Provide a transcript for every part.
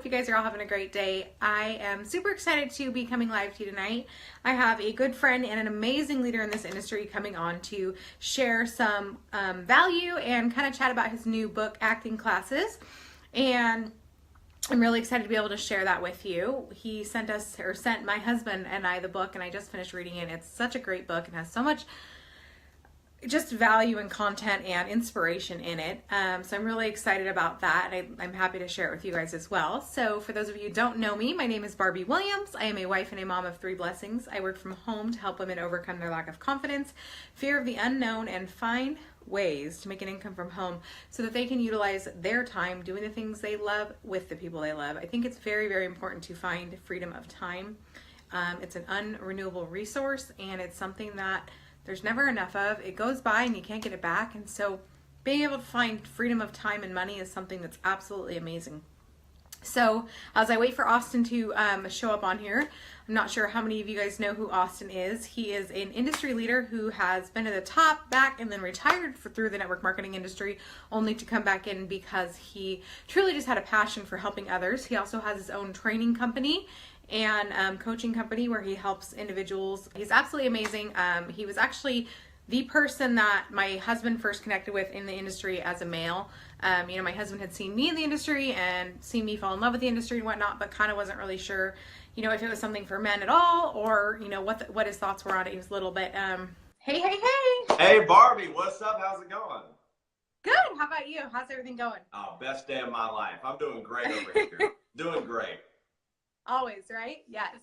hope you guys are all having a great day. I am super excited to be coming live to you tonight. I have a good friend and an amazing leader in this industry coming on to share some value and kind of chat about his new book, Acting Classes. And I'm really excited to be able to share that with you. He sent my husband and I the book, and I just finished reading it. It's such a great book and has so much just value and content and inspiration in it. So I'm really excited about that. And I'm happy to share it with you guys as well. So for those of you who don't know me, my name is Barbie Williams. I am a wife and a mom of 3 blessings. I work from home to help women overcome their lack of confidence, fear of the unknown, and find ways to make an income from home so that they can utilize their time doing the things they love with the people they love. I think it's very, very important to find freedom of time. It's an unrenewable resource, and it's something that there's never enough of. It goes by and you can't get it back. And so being able to find freedom of time and money is something that's absolutely amazing. So as I wait for Austin to show up on here, I'm not sure how many of you guys know who Austin is. He is an industry leader who has been at the top, back, and then retired through the network marketing industry, only to come back in because he truly just had a passion for helping others. He also has his own training company and coaching company where he helps individuals. He's absolutely amazing. He was actually the person that my husband first connected with in the industry as a male. My husband had seen me in the industry and seen me fall in love with the industry and whatnot, but kind of wasn't really sure, if it was something for men at all, or, what his thoughts were on it. He was a little bit, hey. Hey, Barbie, what's up? How's it going? Good. How about you? How's everything going? Oh, best day of my life. I'm doing great over here. Doing great. Always, right? Yes.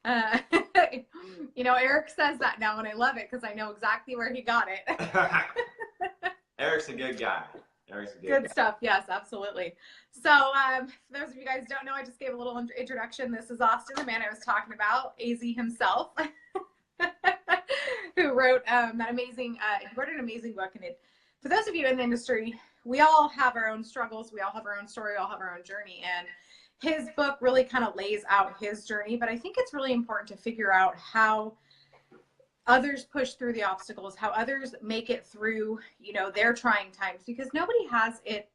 Eric says that now, and I love it because I know exactly where he got it. Eric's a good guy. Good stuff. Yes, absolutely. So, for those of you guys who don't know, I just gave a little introduction. This is Austin, the man I was talking about, AZ himself, who wrote that amazing. He wrote an amazing book, and for those of you in the industry, we all have our own struggles. We all have our own story. We all have our own journey, and his book really kind of lays out his journey, but I think it's really important to figure out how others push through the obstacles, how others make it through, their trying times, because nobody has it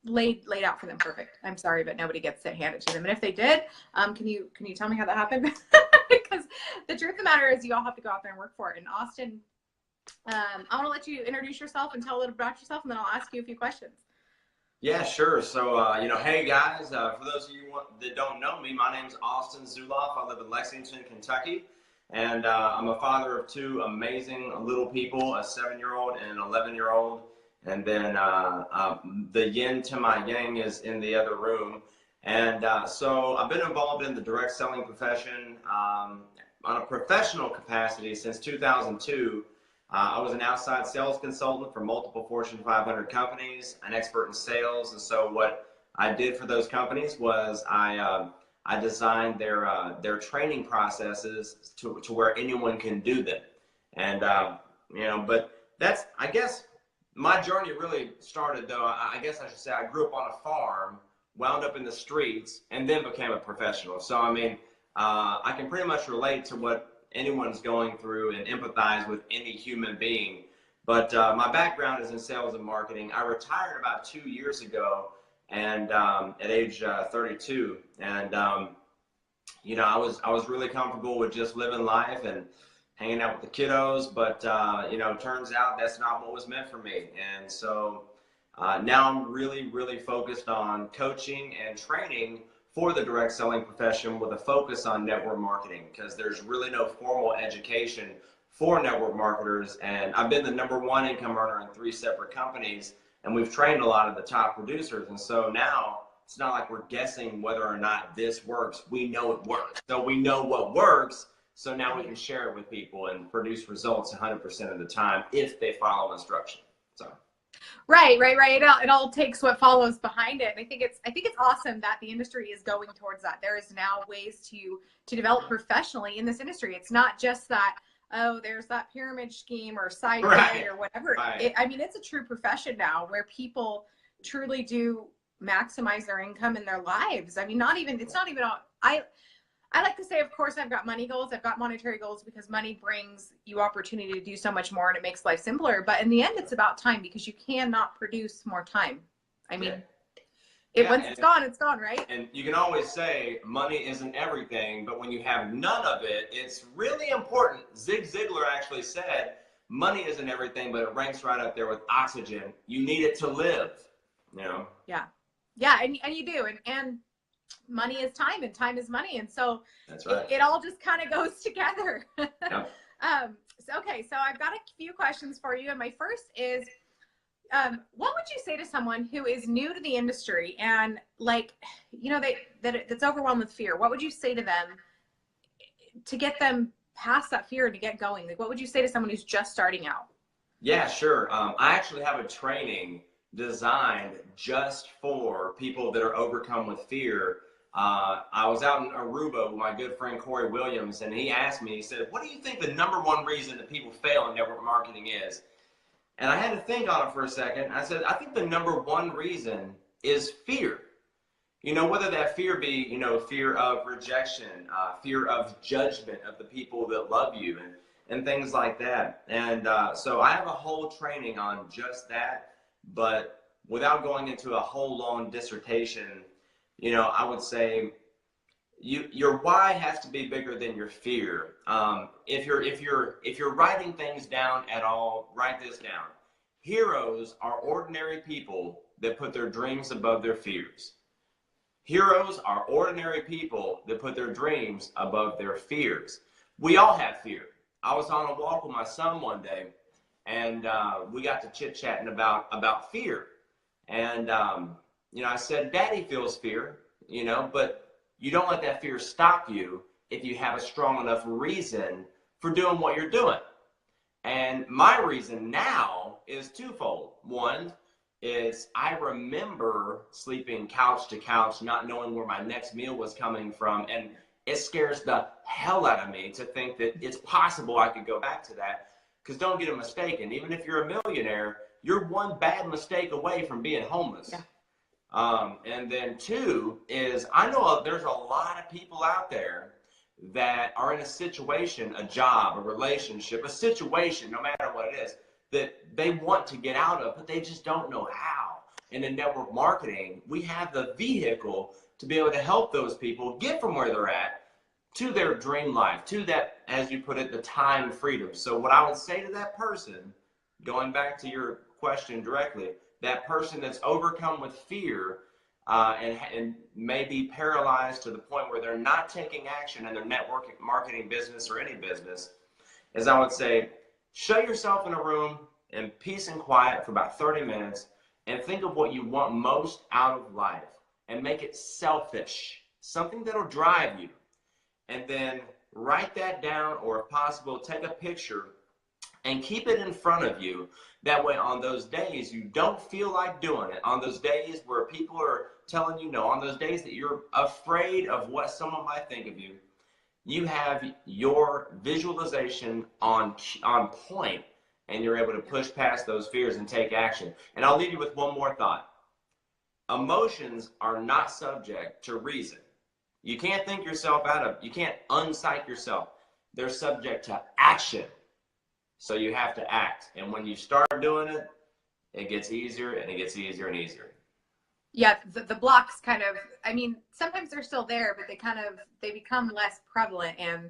laid out for them perfect. I'm sorry, but nobody gets it handed to them. And if they did, can you tell me how that happened? Because the truth of the matter is you all have to go out there and work for it. And Austin, I want to let you introduce yourself and tell a little about yourself, and then I'll ask you a few questions. Yeah, sure. So, hey guys, for those of you that don't know me, my name is Austin Zulauf. I live in Lexington, Kentucky, and I'm a father of 2 amazing little people, a 7-year-old and an 11-year-old. And then the yin to my yang is in the other room. And so I've been involved in the direct selling profession on a professional capacity since 2002. I was an outside sales consultant for multiple Fortune 500 companies, an expert in sales. And so what I did for those companies was I designed their training processes to where anyone can do them. And, but that's, I guess, my journey really started, though, I guess I should say I grew up on a farm, wound up in the streets, and then became a professional. So, I can pretty much relate to what anyone's going through and empathize with any human being. But my background is in sales and marketing. I retired about 2 years ago, and at age 32, and I was really comfortable with just living life and hanging out with the kiddos. But turns out that's not what was meant for me. And so now I'm really focused on coaching and training for the direct selling profession with a focus on network marketing, because there's really no formal education for network marketers. And I've been the #1 income earner in 3 separate companies, and we've trained a lot of the top producers. And so now it's not like we're guessing whether or not this works. We know it works. So we know what works. So now we can share it with people and produce results 100% of the time if they follow instruction. So. Right. It all takes what follows behind it. And I think it's awesome that the industry is going towards that. There is now ways to develop professionally in this industry. It's not just that, oh, there's that pyramid scheme or side gig or whatever. Right. It's a true profession now where people truly do maximize their income in their lives. It's not even I like to say, of course, I've got money goals. I've got monetary goals because money brings you opportunity to do so much more and it makes life simpler. But in the end, it's about time, because you cannot produce more time. Once it's gone, right? And you can always say money isn't everything, but when you have none of it, it's really important. Zig Ziglar actually said, money isn't everything, but it ranks right up there with oxygen. You need it to live, you know? Yeah. Yeah, and you do. And money is time, and time is money. And so that's right. It all just kind of goes together. Yep. Okay, so I've got a few questions for you. And my first is, what would you say to someone who is new to the industry and like, you know, that's overwhelmed with fear? What would you say to them to get them past that fear and to get going? Like, what would you say to someone who's just starting out? Yeah, sure. I actually have a training designed just for people that are overcome with fear. I was out in Aruba with my good friend Corey Williams, and he asked me, he said, what do you think the #1 reason that people fail in network marketing is? And I had to think on it for a second. I said, I think the #1 reason is fear. You know, whether that fear be, you know, fear of rejection, fear of judgment of the people that love you, and things like that. And so I have a whole training on just that, but without going into a whole long dissertation, you know, I would say your why has to be bigger than your fear. If you're writing things down at all, write this down. Heroes are ordinary people that put their dreams above their fears. Heroes are ordinary people that put their dreams above their fears. We all have fear. I was on a walk with my son one day, and we got to chit-chatting about fear. And you know, I said, Daddy feels fear, you know, but you don't let that fear stop you if you have a strong enough reason for doing what you're doing. And my reason now is twofold. One is I remember sleeping couch to couch, not knowing where my next meal was coming from. And it scares the hell out of me to think that it's possible I could go back to that. Because don't get it mistaken, even if you're a millionaire, you're one bad mistake away from being homeless. Yeah. And then two is I know there's a lot of people out there that are in a situation, a job, a relationship, a situation, no matter what it is, that they want to get out of, but they just don't know how. And in network marketing, we have the vehicle to be able to help those people get from where they're at to their dream life, to that, as you put it, the time freedom. So what I would say to that person, going back to your question directly, that person that's overcome with fear and may be paralyzed to the point where they're not taking action in their network marketing business or any business, is I would say, shut yourself in a room in peace and quiet for about 30 minutes and think of what you want most out of life and make it selfish, something that'll drive you. And then write that down, or if possible, take a picture and keep it in front of you. That way, on those days you don't feel like doing it, on those days where people are telling you no, on those days that you're afraid of what someone might think of you, you have your visualization on point, and you're able to push past those fears and take action. And I'll leave you with one more thought. Emotions are not subject to reason. You can't think yourself you can't unpsych yourself. They're subject to action. So you have to act. And when you start doing it, it gets easier and it gets easier and easier. Yeah, the blocks kind of, I mean, sometimes they're still there, but they become less prevalent, and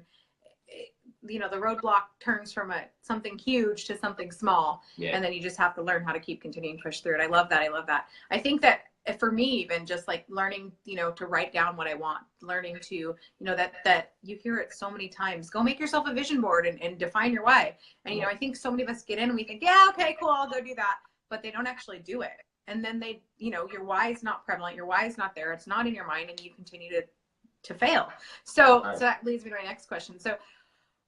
you know, the roadblock turns from something huge to something small. Yeah. And then you just have to learn how to keep continuing to push through it. I love that. I think that for me, even just like learning, you know, to write down what I want, learning to, you know, that you hear it so many times, go make yourself a vision board and define your why. And, you know, I think so many of us get in and we think, yeah, okay, cool, I'll go do that. But they don't actually do it. And then they, you know, your why is not prevalent. Your why is not there. It's not in your mind, and you continue to fail. So that leads me to my next question. So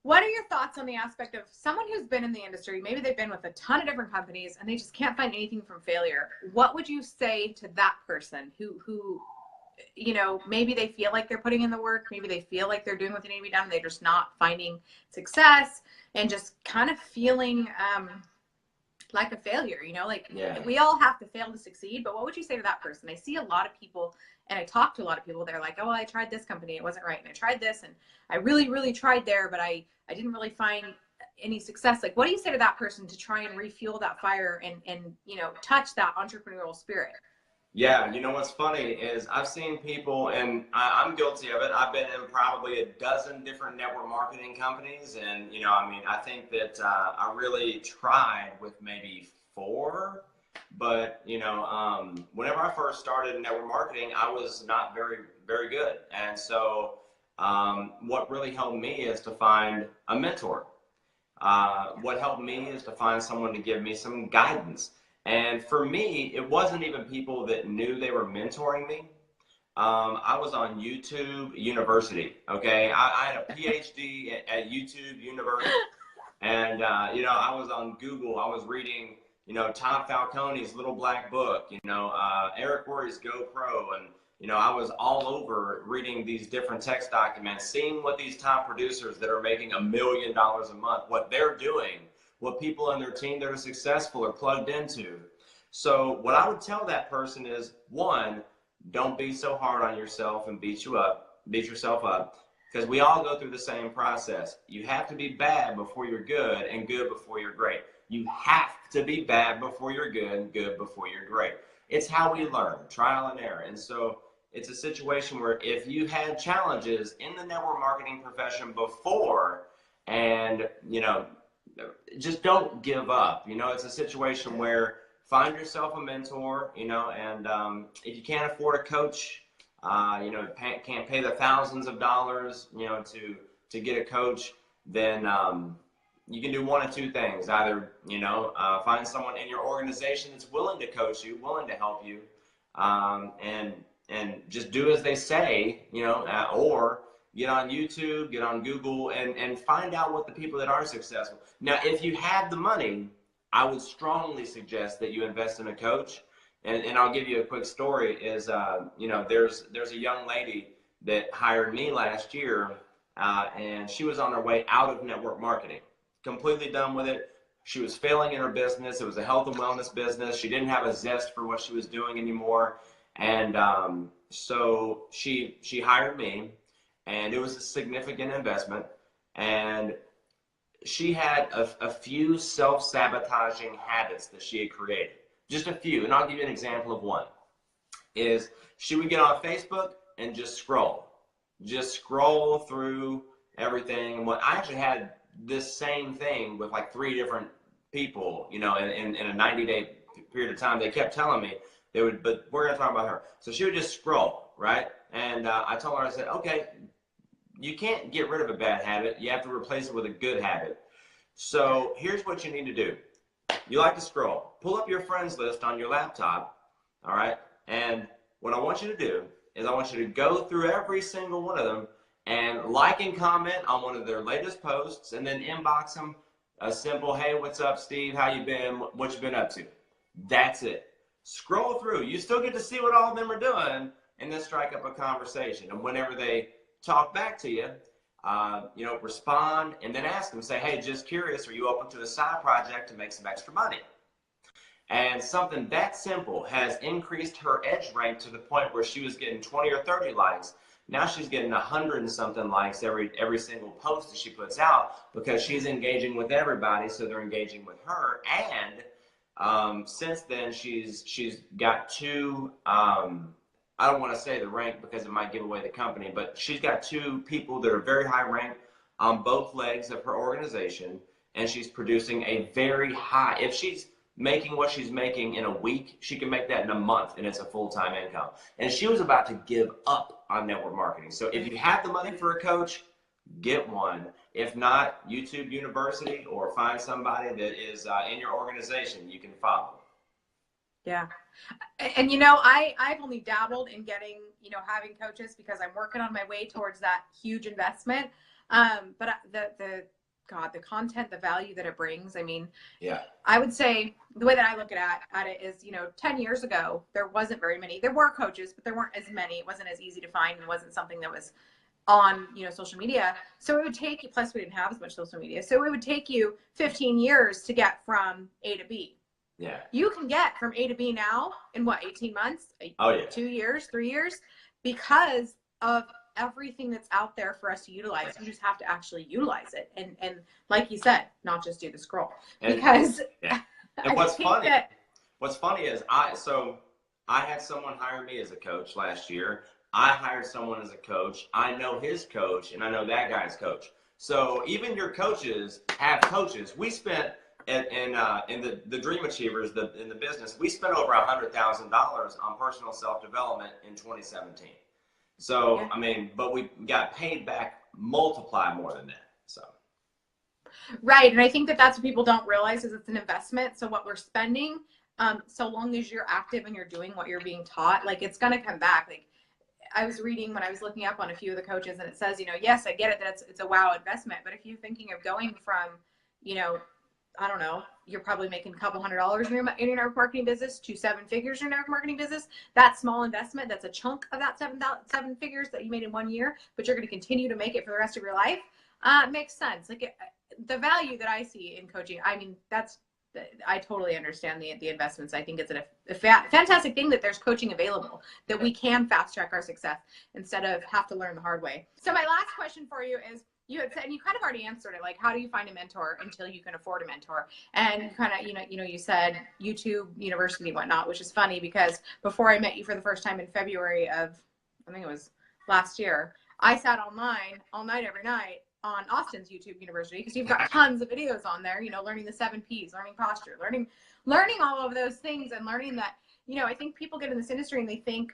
what are your thoughts on the aspect of someone who's been in the industry? Maybe they've been with a ton of different companies and they just can't find anything from failure. What would you say to that person who, you know, maybe they feel like they're putting in the work, maybe they feel like they're doing what they need to be done, they're just not finding success and just kind of feeling like a failure, you know, like we all have to fail to succeed. But what would you say to that person? I see a lot of people, and I talk to a lot of people, they're like, oh, well, I tried this company, it wasn't right. And I tried this, and I really, really tried there, but I didn't really find any success. Like, what do you say to that person to try and refuel that fire and you know, touch that entrepreneurial spirit? Yeah, you know what's funny is I've seen people, and I'm guilty of it. I've been in probably a dozen different network marketing companies, and I mean, I think that I really tried with maybe four, but whenever I first started in network marketing, I was not very, very good, and so what really helped me is to find a mentor. What helped me is to find someone to give me some guidance. And for me, it wasn't even people that knew they were mentoring me. I was on YouTube University. Okay, I had a PhD at YouTube University, and I was on Google. I was reading, Tom Falcone's Little Black Book. Eric Worre's GoPro, and I was all over reading these different text documents, seeing what these top producers that are making $1 million a month, what they're doing, what people on their team that are successful are plugged into. So what I would tell that person is, one, don't be so hard on yourself and beat yourself up, because we all go through the same process. You have to be bad before you're good, and good before you're great. You have to be bad before you're good, and good before you're great. It's how we learn, trial and error. And so it's a situation where if you had challenges in the network marketing profession before, and just don't give up. It's a situation where find yourself a mentor, and if you can't afford a coach, can't pay the thousands of dollars, to get a coach, then you can do one of two things. Either, find someone in your organization that's willing to coach you, willing to help you, and just do as they say, or get on YouTube, get on Google, and find out what the people that are successful. Now, if you have the money, I would strongly suggest that you invest in a coach. And I'll give you a quick story is, there's a young lady that hired me last year, and she was on her way out of network marketing, completely done with it. She was failing in her business. It was a health and wellness business. She didn't have a zest for what she was doing anymore. And so she hired me, and it was a significant investment. And she had a few self-sabotaging habits that she had created. Just a few, and I'll give you an example of one. Is she would get on Facebook and just scroll through everything. And what I actually had this same thing with like 3 different people, in a 90-day period of time. They kept telling me they would, but we're going to talk about her. So she would just scroll, right? And I told her, I said, okay, you can't get rid of a bad habit. You have to replace it with a good habit. So here's what you need to do. You like to scroll. Pull up your friends list on your laptop, all right? And what I want you to do is I want you to go through every single one of them and like and comment on one of their latest posts, and then inbox them a simple, hey, what's up, Steve? How you been? What you been up to? That's it. Scroll through. You still get to see what all of them are doing, and then strike up a conversation. And whenever they talk back to you, respond, and then ask them, say, hey, just curious, are you open to a side project to make some extra money? And something that simple has increased her edge rank to the point where she was getting 20 or 30 likes. Now she's getting 100 and something likes every single post that she puts out, because she's engaging with everybody, so they're engaging with her. And since then, she's got 2. I don't want to say the rank because it might give away the company, but she's got 2 people that are very high ranked on both legs of her organization, and she's producing a very high. If she's making what she's making in a week, she can make that in a month, and it's a full-time income. And she was about to give up on network marketing. So if you have the money for a coach, get one. If not, YouTube University, or find somebody that is in your organization you can follow. Yeah. And I've only dabbled in getting, having coaches, because I'm working on my way towards that huge investment. But the content, the value that it brings, I mean, yeah, I would say the way that I look at it is, 10 years ago, there wasn't very many. There were coaches, but there weren't as many. It wasn't as easy to find. It wasn't something that was on, social media. So it would take you, plus we didn't have as much social media. So it would take you 15 years to get from A to B. Yeah. You can get from A to B now in 18 months? Oh, yeah. 2 years, 3 years, because of everything that's out there for us to utilize. You just have to actually utilize it. And like you said, not just do the scroll. And, because yeah. And what's funny is I had someone hire me as a coach last year. I hired someone as a coach. I know his coach, and I know that guy's coach. So even your coaches have coaches. We spent in the Dream Achievers, in the business, we spent over $100,000 on personal self-development in 2017. So, Yeah. I mean, but we got paid back multiply more than that. So. Right. And I think that that's what people don't realize is it's an investment. So what we're spending, so long as you're active and you're doing what you're being taught, like it's going to come back. Like I was reading when I was looking up on a few of the coaches, and it says, you know, yes, I get it that it's a wow investment, but if you're thinking of going from, you know, I don't know, you're probably making a couple $100s in your network marketing business to 7 figures in your network marketing business. That small investment, that's a chunk of that seven figures that you made in 1 year, but you're going to continue to make it for the rest of your life. Makes sense. Like the value that I see in coaching, I mean, I totally understand the investments. I think it's a fantastic thing that there's coaching available, that we can fast track our success instead of have to learn the hard way. So my last question for you is, you had said, and you kind of already answered it, like, how do you find a mentor until you can afford a mentor? And you kind of, you said YouTube, university, whatnot, which is funny because before I met you for the first time in February of, I think it was last year, I sat online all night, every night on Austin's YouTube University, because you've got tons of videos on there, learning the 7 Ps, learning posture, learning all of those things, and learning that, I think people get in this industry and they think,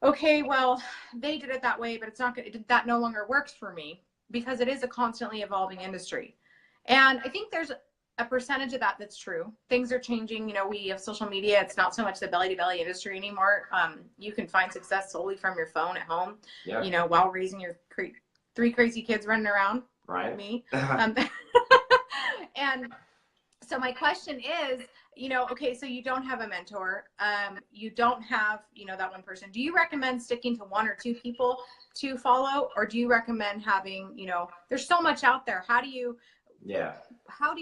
okay, well, they did it that way, but it's not good. That no longer works for me, because it is a constantly evolving industry. And I think there's a percentage of that that's true. Things are changing. We have social media. It's not so much the belly to belly industry anymore. You can find success solely from your phone at home, while raising your 3 crazy kids running around, right? Me. And so my question is, okay, so you don't have a mentor. You don't have, that one person. Do you recommend sticking to 1 or 2 people to follow? Or do you recommend having, there's so much out there. How do you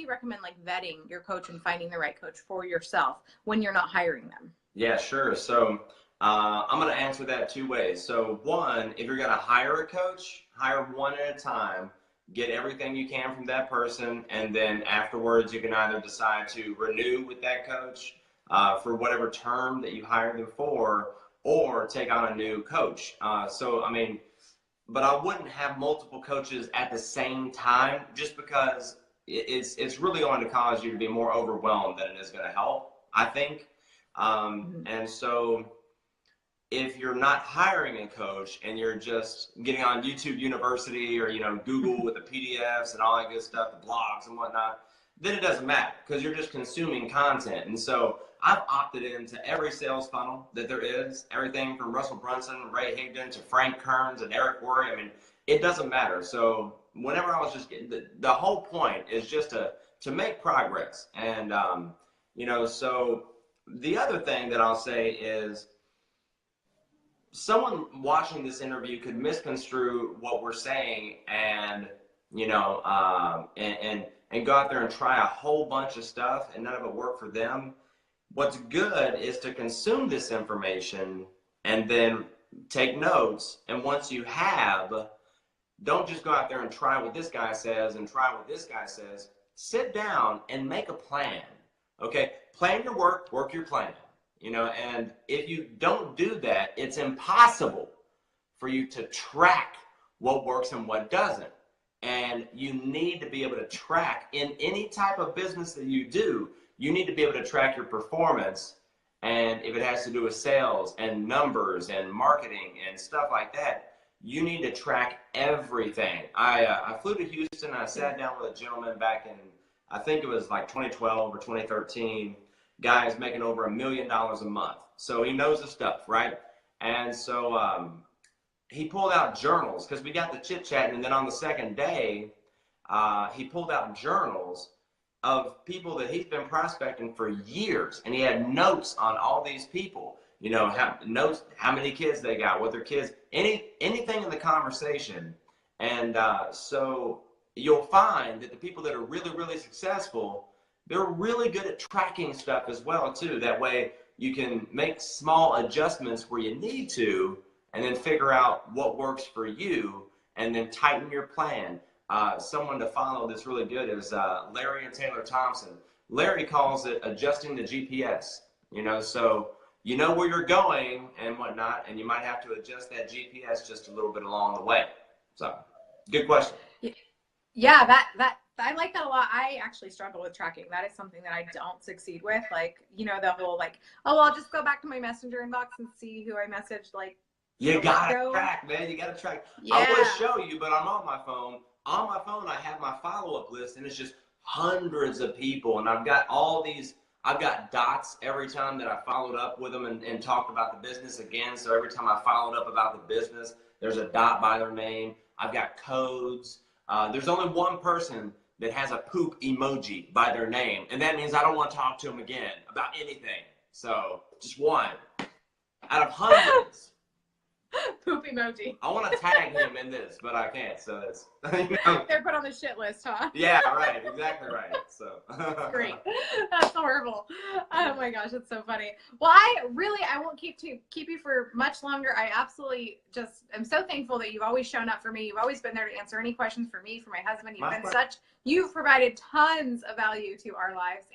recommend like vetting your coach and finding the right coach for yourself when you're not hiring them? Yeah, sure. So I'm going to answer that 2 ways. So 1, if you're going to hire a coach, hire 1 at a time. Get everything you can from that person, and then afterwards you can either decide to renew with that coach for whatever term that you hired them for, or take on a new coach. So I mean, but I wouldn't have multiple coaches at the same time, just because it's really going to cause you to be more overwhelmed than it is going to help, I think. And so if you're not hiring a coach and you're just getting on YouTube University or, Google with the PDFs and all that good stuff, the blogs and whatnot, then it doesn't matter, because you're just consuming content. And so I've opted into every sales funnel that there is, everything from Russell Brunson, Ray Higdon, to Frank Kearns and Eric Worre. I mean, it doesn't matter. So whenever I was just getting, the whole point is just to make progress. And, so the other thing that I'll say is, someone watching this interview could misconstrue what we're saying and, and go out there and try a whole bunch of stuff and none of it work for them. What's good is to consume this information and then take notes. And once you have, don't just go out there and try what this guy says and try what this guy says. Sit down and make a plan. Okay? Plan your work, work your plan. And if you don't do that, it's impossible for you to track what works and what doesn't. And you need to be able to track in any type of business that you do. You need to be able to track your performance. And if it has to do with sales and numbers and marketing and stuff like that, you need to track everything. I flew to Houston and I sat down with a gentleman back in, I think it was like 2012 or 2013. Guy's making over $1 million a month. So he knows the stuff, right? And so he pulled out journals, because we got the chit chatting, and then on the second day, he pulled out journals of people that he's been prospecting for years, and he had notes on all these people. Notes how many kids they got, what their kids, anything in the conversation. And so you'll find that the people that are really, really successful, they're really good at tracking stuff as well, too. That way you can make small adjustments where you need to, and then figure out what works for you, and then tighten your plan. Someone to follow that's really good is Larry and Taylor Thompson. Larry calls it adjusting the GPS. So you know where you're going and whatnot, and you might have to adjust that GPS just a little bit along the way. So, good question. Yeah, that I like that a lot. I actually struggle with tracking. That is something that I don't succeed with. Like, you know, the whole like, oh, well, I'll just go back to my messenger inbox and see who I messaged like you gotta track, man. You gotta track. Yeah. I would show you, but I'm on my phone. On my phone, I have my follow-up list, and it's just hundreds of people, and I've got all these. I've got dots every time that I followed up with them and talked about the business again. So every time I followed up about the business, there's a dot by their name. I've got codes. There's only one person that has a poop emoji by their name, and that means I don't want to talk to them again about anything. So just one out of hundreds. Poop emoji. I want to tag him in this, but I can't. So that's you know. They're put on the shit list, huh? Yeah, right. Exactly right. So great. That's horrible. Oh my gosh, it's so funny. Well, I won't keep you for much longer. I absolutely just am so thankful that you've always shown up for me. You've always been there to answer any questions for me, for my husband. You've provided tons of value to our lives,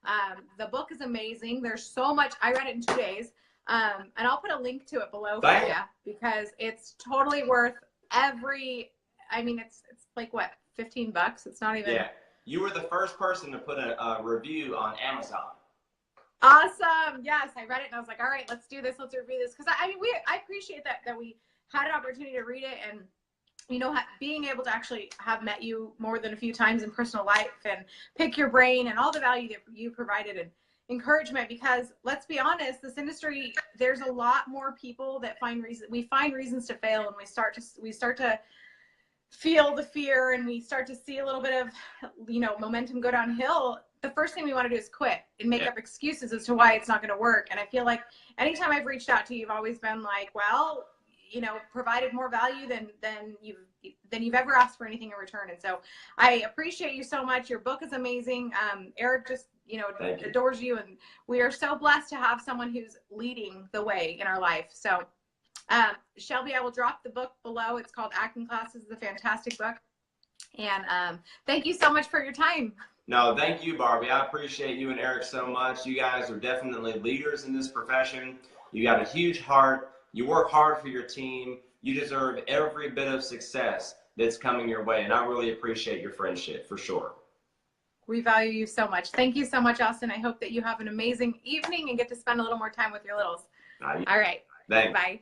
and the book is amazing. There's so much. I read it in 2 days. And I'll put a link to it below for you because it's totally worth it's like what, $15? It's not even. Yeah. You were the first person to put a review on Amazon. Awesome. Yes. I read it and I was like, all right, let's do this. Let's review this. Cause I appreciate that we had an opportunity to read it, and, you know, being able to actually have met you more than a few times in personal life and pick your brain and all the value that you provided and encouragement, because let's be honest, this industry, there's a lot more people that find reasons to fail, and we start to feel the fear, and we start to see a little bit of, you know, momentum go downhill. The first thing we want to do is quit and make up excuses as to why it's not going to work. And I feel like anytime I've reached out to you, you've always been like, well, you know, provided more value than you've ever asked for anything in return. And so I appreciate you so much. Your book is amazing. Eric just, you know, adores you, and we are so blessed to have someone who's leading the way in our life. So Shelby, I will drop the book below. It's called Acting Classes. It's a fantastic book. And thank you so much for your time. No, thank you, Barbie. I appreciate you and Eric so much. You guys are definitely leaders in this profession. You got a huge heart. You work hard for your team. You deserve every bit of success that's coming your way. And I really appreciate your friendship, for sure. We value you so much. Thank you so much, Austin. I hope that you have an amazing evening and get to spend a little more time with your littles. All right. Thanks. Bye.